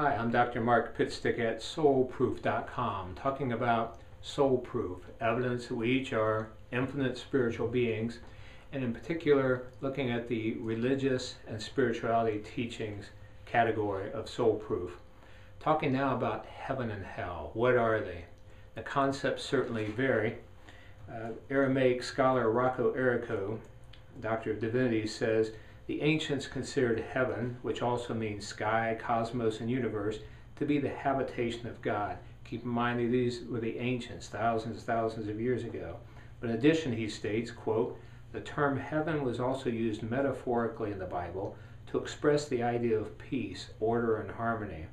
Hi, I'm Dr. Mark Pitstick at soulproof.com, talking about soul proof, evidence that we each are infinite spiritual beings, and in particular looking at the religious and spirituality teachings category of soul proof. Talking now about heaven and hell. What are they? The concepts certainly vary. Aramaic scholar Rocco Errico, Doctor of Divinity, says the ancients considered heaven, which also means sky, cosmos, and universe, to be the habitation of God. Keep in mind that these were the ancients, thousands of years ago. But in addition, he states, quote, the term heaven was also used metaphorically in the Bible to express the idea of peace, order, and harmony.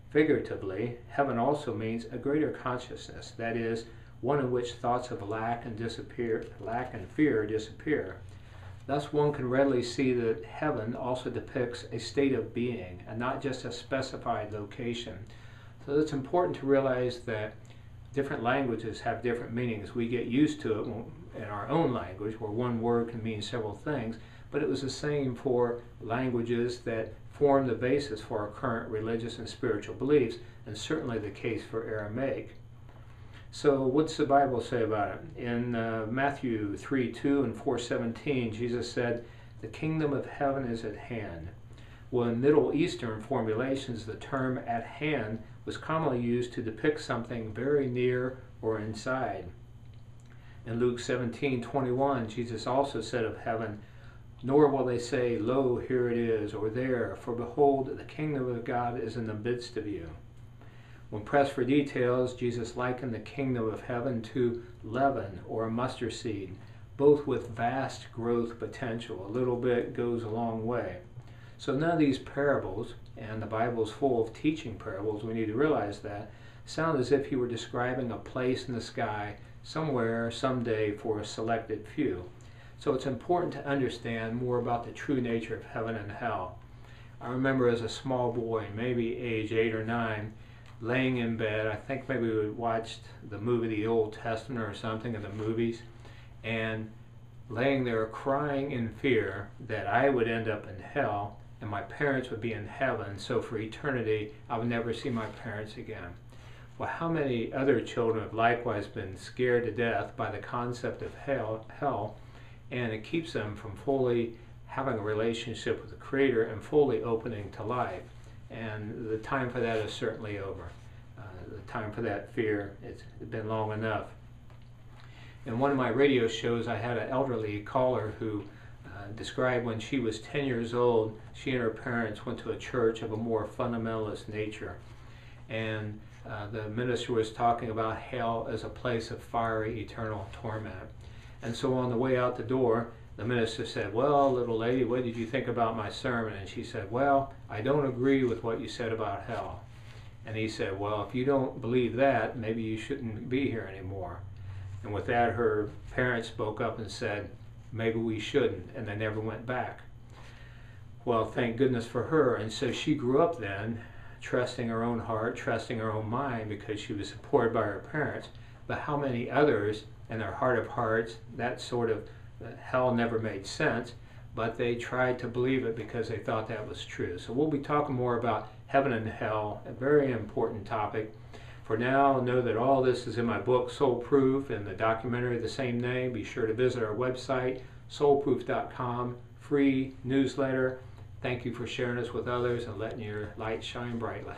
Figuratively, heaven also means a greater consciousness, that is, one in which thoughts of lack and fear disappear. Thus, one can readily see that heaven also depicts a state of being and not just a specified location. So it's important to realize that different languages have different meanings. We get used to it in our own language, where one word can mean several things, but it was the same for languages that form the basis for our current religious and spiritual beliefs, and certainly the case for Aramaic. So what's the Bible say about it? In Matthew 3:2 and 4:17, Jesus said, the kingdom of heaven is at hand. Well, in Middle Eastern formulations, the term at hand was commonly used to depict something very near or inside. In Luke 17:21, Jesus also said of heaven, nor will they say, lo, here it is, or there, for behold, the kingdom of God is in the midst of you. When pressed for details, Jesus likened the kingdom of heaven to leaven or a mustard seed, both with vast growth potential. A little bit goes a long way. So none of these parables, and the Bible is full of teaching parables, we need to realize that, sound as if he were describing a place in the sky somewhere, someday, for a selected few. So it's important to understand more about the true nature of heaven and hell. I remember as a small boy, maybe age 8 or 9, laying in bed. I think maybe we watched the movie The Old Testament or something in the movies, and laying there crying in fear that I would end up in hell and my parents would be in heaven, so for eternity I would never see my parents again. Well, how many other children have likewise been scared to death by the concept of hell, and it keeps them from fully having a relationship with the Creator and fully opening to life. And the time for that is certainly over. The time for that fear, it's been long enough. In one of my radio shows, I had an elderly caller who described when she was 10 years old, she and her parents went to a church of a more fundamentalist nature. And the minister was talking about hell as a place of fiery, eternal torment. And so on the way out the door, the minister said, well, little lady, what did you think about my sermon? And she said, well, I don't agree with what you said about hell. And he said, well, if you don't believe that, maybe you shouldn't be here anymore. And with that, her parents spoke up and said, maybe we shouldn't, and they never went back. Well, thank goodness for her. And so she grew up then, trusting her own heart, trusting her own mind, because she was supported by her parents. But how many others, in their heart of hearts, that sort of hell never made sense, but they tried to believe it because they thought that was true. So we'll be talking more about heaven and hell, a very important topic. For now, know that all this is in my book, Soul Proof, and the documentary of the same name. Be sure to visit our website, soulproof.com, free newsletter. Thank you for sharing us with others and letting your light shine brightly.